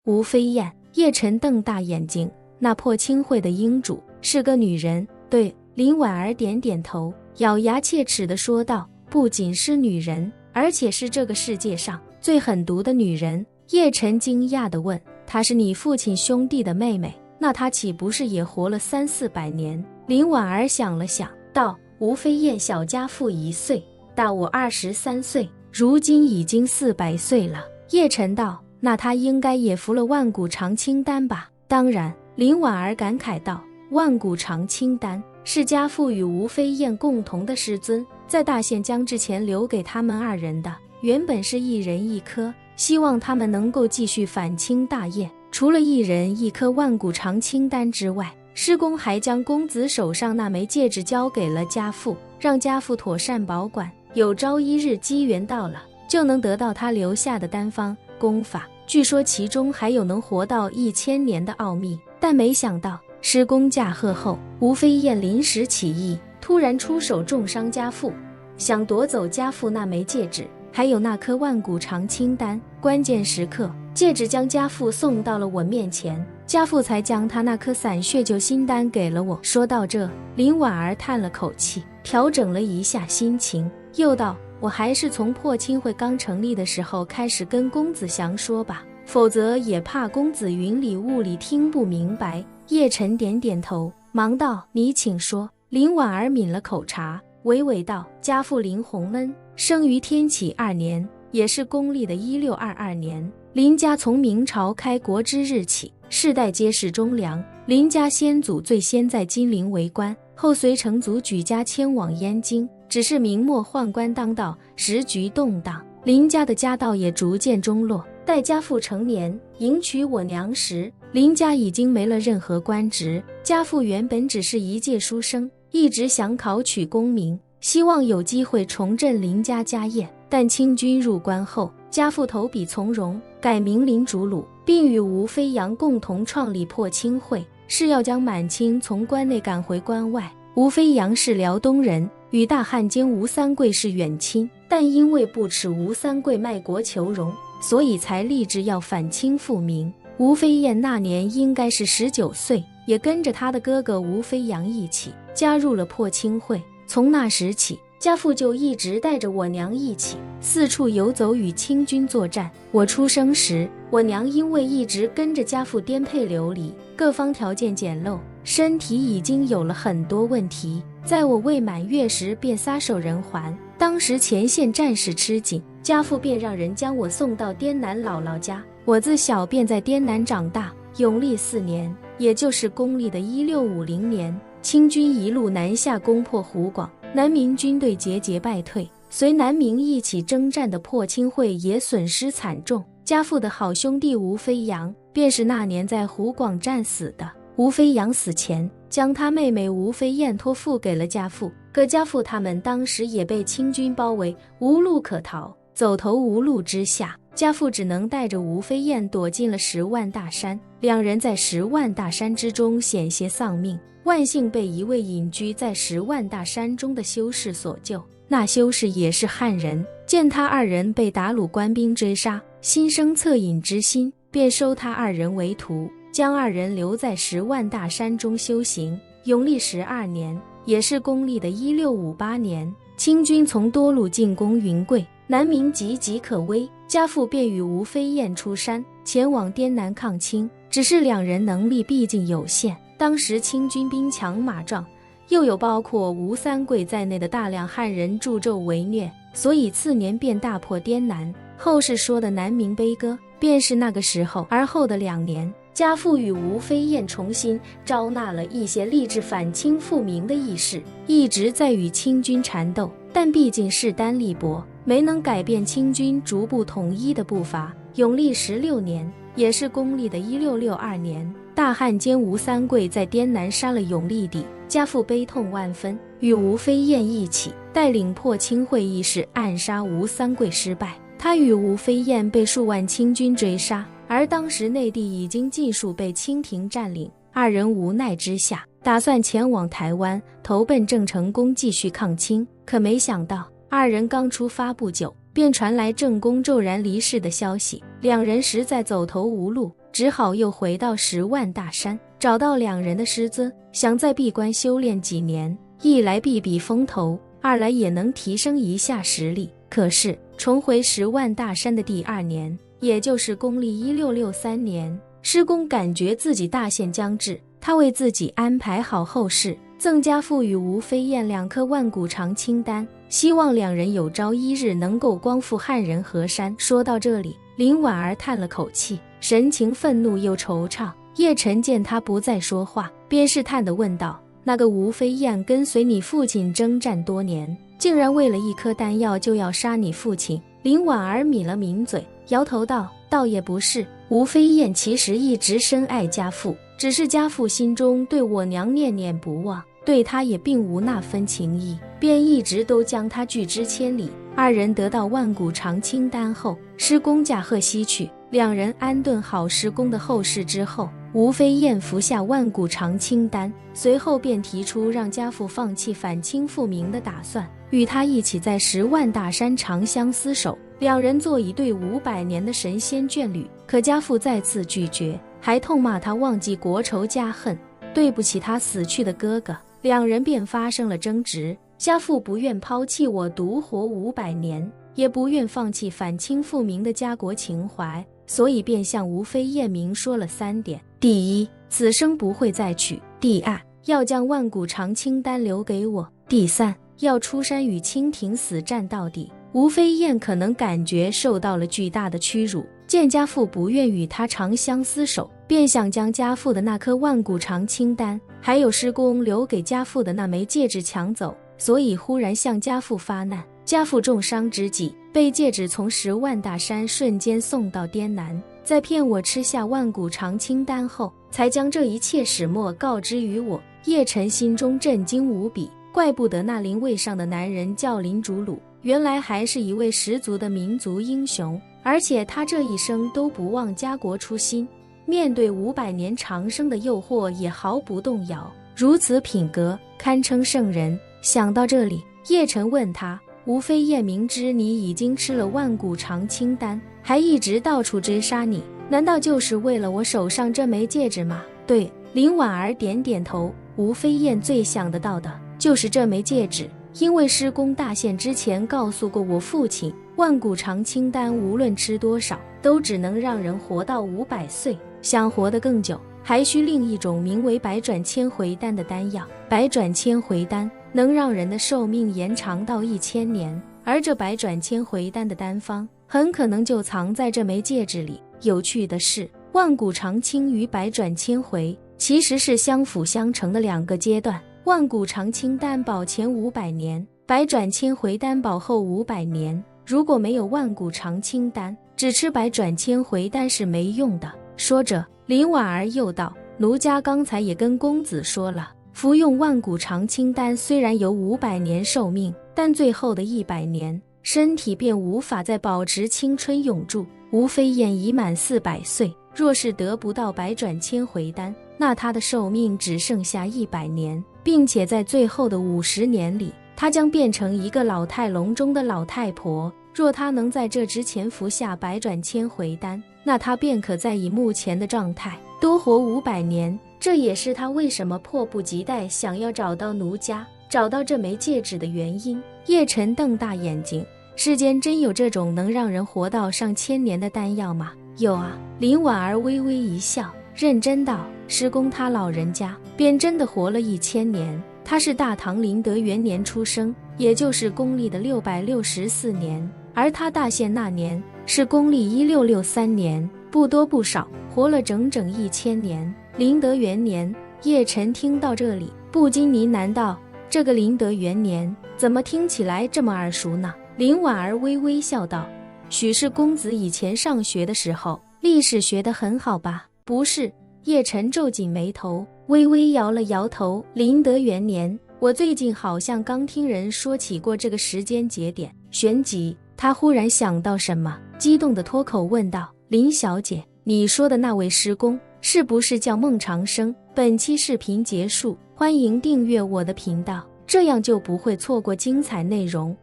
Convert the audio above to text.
吴飞燕。叶晨瞪大眼睛，那破清会的英主是个女人。对，林婉儿点点头，咬牙切齿地说道，不仅是女人，而且是这个世界上最狠毒的女人。叶晨惊讶地问，她是你父亲兄弟的妹妹，那她岂不是也活了300-400年？林婉儿想了想道，吴飞燕小家父1岁，大我23岁，如今已经400岁了。叶晨道，那她应该也服了万古长青丹吧？当然。林婉儿感慨道，万古长青丹是家父与吴飞燕共同的师尊，在大限将至前留给他们2人的，原本是1人1颗，希望他们能够继续反清大业。除了1人1颗万古长青丹之外，师公还将公子手上那枚戒指交给了家父，让家父妥善保管，有朝一日机缘到了，就能得到他留下的丹方功法，据说其中还有能活到1000年的奥秘。但没想到师公驾鹤后，吴飞燕临时起意，突然出手重伤家父，想夺走家父那枚戒指，还有那颗万古长青丹。关键时刻，戒指将家父送到了我面前，家父才将他那颗散血救心丹给了我。说到这，林婉儿叹了口气，调整了一下心情，又道，我还是从破清会刚成立的时候开始跟公子详说吧，否则也怕公子云里雾里听不明白。叶晨点点头，忙道，你请说。林婉儿抿了口茶，娓娓道，家父林洪恩生于天启2年，也是公历的1622年。林家从明朝开国之日起，世代皆是忠良。林家先祖最先在金陵为官，后随成祖举家迁往燕京，只是明末宦官当道，时局动荡，林家的家道也逐渐中落。待家父成年迎娶我娘时，林家已经没了任何官职。家父原本只是一介书生，一直想考取功名，希望有机会重振林家家业。但清军入关后，家父投笔从戎，改名林主鲁，并与吴飞扬共同创立破清会，是要将满清从关内赶回关外。吴飞扬是辽东人，与大汉奸吴三桂是远亲，但因为不耻吴三桂卖国求荣，所以才立志要反清复明。吴飞燕那年应该是19岁，也跟着他的哥哥吴飞扬一起加入了破清会。从那时起，家父就一直带着我娘一起四处游走与清军作战。我出生时，我娘因为一直跟着家父颠沛流离，各方条件简陋，身体已经有了很多问题。在我未满月时便撒手人寰，当时前线战事吃紧，家父便让人将我送到滇南姥姥家。我自小便在滇南长大。永历4年，也就是公历的1650年，清军一路南下攻破湖广，南明军队节节败退，随南明一起征战的破清会也损失惨重。家父的好兄弟吴飞扬便是那年在湖广战死的。吴飞扬死前将他妹妹吴飞燕托付给了家父，可家父他们当时也被清军包围，无路可逃，走投无路之下，家父只能带着吴飞燕躲进了10万大山。两人在10万大山之中险些丧命，万幸被一位隐居在10万大山中的修士所救。那修士也是汉人，见他2人被打虏官兵追杀，心生恻隐之心，便收他2人为徒，将2人留在10万大山中修行。永历12年，也是公历的1658年，清军从多路进攻云贵，南明岌岌可危，家父便与吴飞燕出山前往滇南抗清。只是两人能力毕竟有限，当时清军兵强马壮，又有包括吴三桂在内的大量汉人助纣为虐，所以次年便大破滇南。后世说的南明悲歌便是那个时候。而后的2年，家父与吴飞燕重新招纳了一些立志反清复明的义士，一直在与清军缠斗，但毕竟势单力薄，没能改变清军逐步统一的步伐。永历16年，也是公历的1662年，大汉奸吴三桂在滇南杀了永历帝，家父悲痛万分，与吴飞燕一起带领破清会义士暗杀吴三桂失败。他与吴飞燕被数万清军追杀，而当时内地已经尽数被清廷占领。2人无奈之下，打算前往台湾投奔郑成功继续抗清。可没想到2人刚出发不久，便传来郑公骤然离世的消息，两人实在走投无路，只好又回到10万大山，找到2人的师尊，想再闭关修炼几年，一来避避风头，二来也能提升一下实力。可是重回10万大山的第2年，也就是公历1663年，师公感觉自己大限将至，他为自己安排好后事，赠家父与吴飞燕2颗万古长青丹，希望2人有朝一日能够光复汉人河山。说到这里，林婉儿叹了口气，神情愤怒又惆怅。叶晨见他不再说话，便试探地问道：那个吴飞燕跟随你父亲征战多年，竟然为了1颗丹药就要杀你父亲？林婉儿抿了抿嘴，摇头道：倒也不是，吴飞燕其实一直深爱家父，只是家父心中对我娘念念不忘，对他也并无那分情谊，便一直都将他拒之千里。2人得到万古长青丹后，师公驾鹤西去，2人安顿好师公的后事之后，吴飞燕服下万古长青丹，随后便提出让家父放弃反清复明的打算，与他一起在10万大山长相厮守，2人做一对500年的神仙眷侣。可家父再次拒绝，还痛骂他忘记国仇家恨，对不起他死去的哥哥。2人便发生了争执，家父不愿抛弃我独活500年，也不愿放弃反清复明的家国情怀，所以便向吴飞燕明说了3点：第一，此生不会再娶；第二，要将万古长青丹留给我；第三，要出山与清廷死战到底。吴飞燕可能感觉受到了巨大的屈辱，见家父不愿与他长相厮守，便想将家父的那颗万古长青丹，还有师公留给家父的那枚戒指抢走，所以忽然向家父发难。家父重伤之际，被戒指从10万大山瞬间送到滇南，在骗我吃下万古长青丹后，才将这一切始末告知于我。叶晨心中震惊无比，怪不得那灵位上的男人叫林竹鲁，原来还是一位十足的民族英雄，而且他这一生都不忘家国初心，面对500年长生的诱惑也毫不动摇，如此品格堪称圣人。想到这里，叶晨问他：吴飞燕明知你已经吃了万古长青丹，还一直到处追杀你，难道就是为了我手上这枚戒指吗？对，林婉儿点点头，吴飞燕最想得到的就是这枚戒指，因为师公大限之前告诉过我父亲，万古长青丹无论吃多少，都只能让人活到500岁，想活得更久，还需另一种名为百转千回丹的丹药。百转千回丹能让人的寿命延长到1000年，而这百转千回丹的丹方很可能就藏在这枚戒指里。有趣的是，万古长青与百转千回其实是相辅相成的2个阶段，万古长青丹保前500年，百转千回丹保后500年。如果没有万古长青丹，只吃百转千回丹是没用的。说着，林婉儿又道：奴家刚才也跟公子说了，服用万古长青丹虽然有500年寿命，但最后的100年，身体便无法再保持青春永驻。吴飞燕已满400岁，若是得不到百转千回丹，那她的寿命只剩下100年，并且在最后的50年里，她将变成一个老态龙钟的老太婆。若她能在这之前服下百转千回丹，那她便可再以目前的状态多活500年。这也是她为什么迫不及待想要找到奴家，找到这枚戒指的原因。叶晨瞪大眼睛，世间真有这种能让人活到上千年的丹药吗？有啊。林婉儿微微一笑，认真道：师公他老人家便真的活了1000年。他是大唐麟德元年出生，也就是公历的664年，而他大限那年是公历1663年，不多不少，活了整整1000年。麟德元年，叶晨听到这里不禁呢喃道：这个麟德元年怎么听起来这么耳熟呢？林婉儿微微笑道：许是公子以前上学的时候历史学得很好吧？不是。叶晨皱紧眉头，微微摇了摇头。麟德元年，我最近好像刚听人说起过这个时间节点，旋即他忽然想到什么，激动地脱口问道：林小姐，你说的那位师公是不是叫孟长生？本期视频结束，欢迎订阅我的频道，这样就不会错过精彩内容。